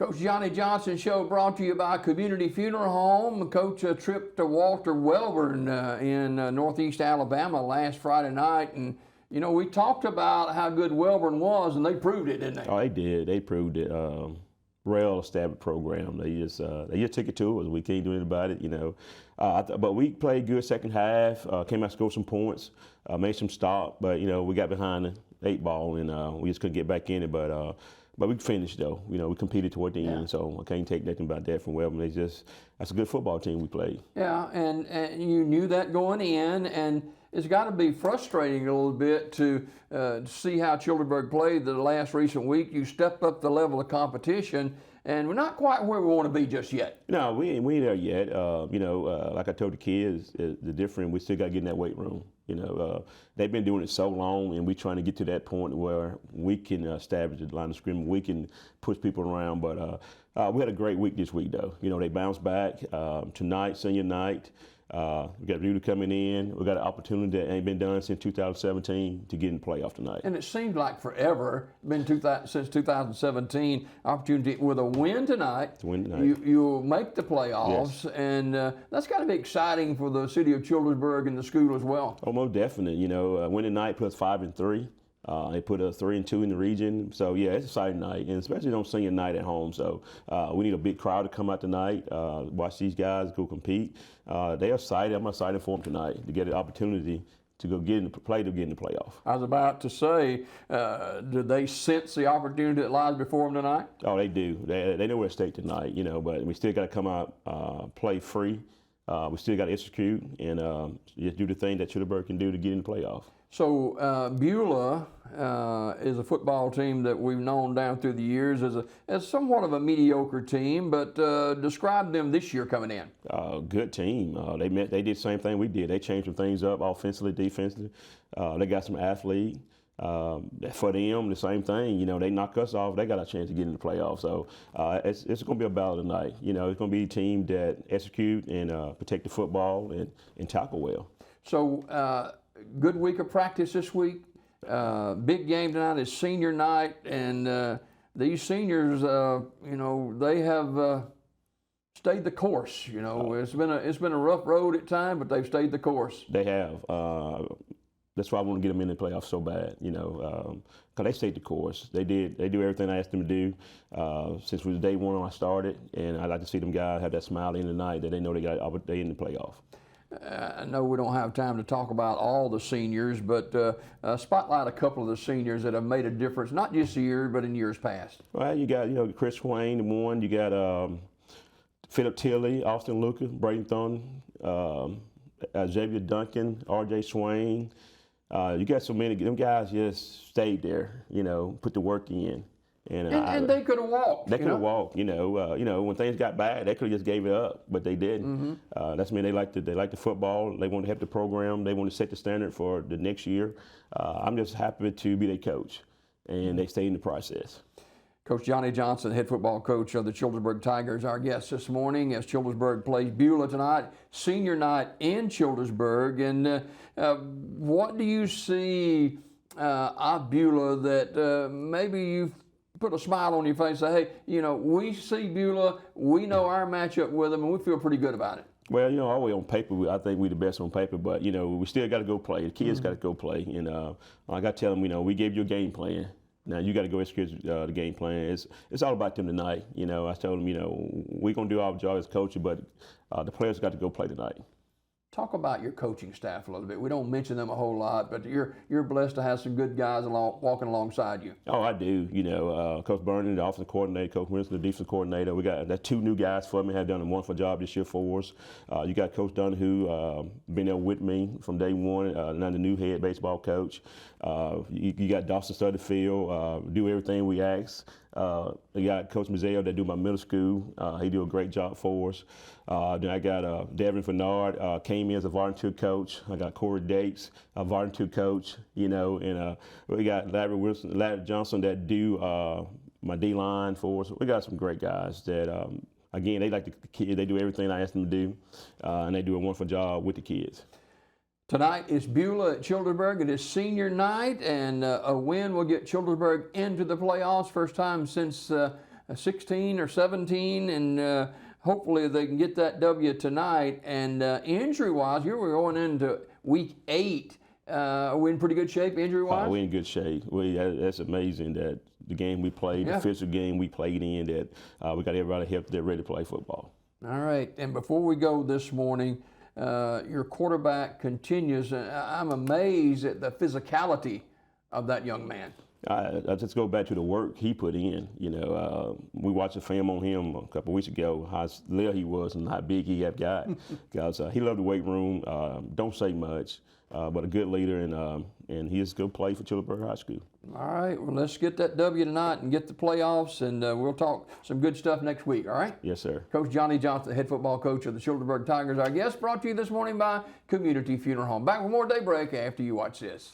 Coach Johnny Johnson Show brought to you by Community Funeral Home. Coach, a trip to Walter Welborn in Northeast Alabama last Friday night. And, you know, we talked about how good Welborn was, and they proved it, didn't they? Oh, they did. They proved it. Established program. They just took it to us. We can't do anything about it, you know. But we played good second half. Came out, scored some points, made some stop. But you know, we got behind the 8-ball and we just couldn't get back in it. But we finished though. You know, we competed toward the end, so I can't take nothing about that from Welborn. That's a good football team we played. Yeah, and you knew that going in, and it's got to be frustrating a little bit to see how Childersburg played the last recent week. You stepped up the level of competition, and we're not quite where we want to be just yet. No, we ain't there yet. You know, like I told the kids, the difference, we still got to get in that weight room. You know, they've been doing it so long, and we're trying to get to that point where we can establish the line of scrimmage. We can push people around. But we had a great week this week, though. You know, they bounced back tonight, senior night. We got Rudy coming in. We got an opportunity that ain't been done since 2017 to get in the playoff tonight. And it seemed like forever, since 2017, opportunity with a win tonight. You'll make the playoffs, yes. And that's got to be exciting for the city of Childersburg and the school as well. Oh, most definitely. You know, win tonight plus 5-3. They put us 3-2 in the region, so yeah, it's an exciting night, and especially on senior night at home. So we need a big crowd to come out tonight, watch these guys go compete. They're excited. I'm excited for them tonight to get an opportunity to go get in the playoff. I was about to say, do they sense the opportunity that lies before them tonight? Oh, they do. They know we're at stake tonight, you know, but we still got to come out, play free. We still got to execute and just do the thing that Childersburg can do to get in the playoff. So Beulah is a football team that we've known down through the years as somewhat of a mediocre team, but describe them this year coming in. Good team. They did the same thing we did. They changed some things up offensively, defensively. They got some athlete. For them, the same thing. You know, they knock us off. They got a chance to get in the playoffs. So it's going to be a battle tonight. You know, it's going to be a team that execute and protect the football and tackle well. So good week of practice this week. Big game tonight is senior night, and these seniors, you know, they have stayed the course. You know, it's been a rough road at times, but they've stayed the course. They have. That's why I want to get them in the playoffs so bad, you know, because they stayed the course. They do everything I asked them to do since it was day one when I started, and I'd like to see them guys have that smile in the night that they know they in the playoff. I know we don't have time to talk about all the seniors, but spotlight a couple of the seniors that have made a difference, not just this year, but in years past. Well, you got, you know, Chris Swain, the one. You got Philip Tilley, Austin Lucas, Braden Thornton, Xavier Duncan, R.J. Swain. You got so many. Them guys just stayed there, you know, put the work in. And they could have walked. They could have walked, you know, when things got bad, they could have just gave it up, but they didn't. Mm-hmm. That's mean they like the football. They want to help the program. They want to set the standard for the next year. I'm just happy to be their coach, and they stay in the process. Coach Johnny Johnson, head football coach of the Childersburg Tigers, our guest this morning as Childersburg plays Beulah tonight, senior night in Childersburg. And what do you see of Beulah that maybe you've put a smile on your face and say, hey, you know, we see Beulah, we know our matchup with them, and we feel pretty good about it? Well, you know, always on paper, I think we're the best on paper, but, you know, we still got to go play. The kids got to go play. And I got to tell them, you know, we gave you a game plan. Now you got to go execute the game plan. It's all about them tonight. You know, I told them, you know, we're going to do our job as coaches, but the players got to go play tonight. Talk about your coaching staff a little bit. We don't mention them a whole lot, but you're blessed to have some good guys walking alongside you. Oh, I do. You know, Coach Vernon, the offensive coordinator, Coach Winston, the defensive coordinator. We got that's 2 new guys for me. Have done a wonderful job this year for us. You got Coach Donahue, been there with me from day one. Now the new head baseball coach. You got Dawson Sutterfield, do everything we ask. You got Coach Mazzeo that do my middle school. He do a great job for us. Then I got Devin Fernard came in as a volunteer coach. I got Corey Dates, a volunteer coach. You know, and we got Larry Johnson that do my D line for us. We got some great guys that. Again, they like the kids. They do everything I ask them to do, and they do a wonderful job with the kids. Tonight is Beulah at Childersburg. It is senior night, and a win will get Childersburg into the playoffs. First time since 16 or 17, and hopefully they can get that W tonight. And injury-wise, here we're going into week 8. Are we in pretty good shape injury-wise? We're in good shape. That's amazing that the game we played, the official game we played in, that we got everybody healthy, they're ready to play football. All right, and before we go this morning, your quarterback continues. I'm amazed at the physicality of that young man. I just go back to the work he put in. We watched a film on him a couple of weeks ago, how little he was and how big he had got. Because he loved the weight room, don't say much, but a good leader, and he is a good play for Childersburg High School. All right, well, let's get that W tonight and get the playoffs, and we'll talk some good stuff next week, all right? Yes, sir. Coach Johnny Johnson, the head football coach of the Childersburg Tigers, our guest, brought to you this morning by Community Funeral Home. Back with more Daybreak after you watch this.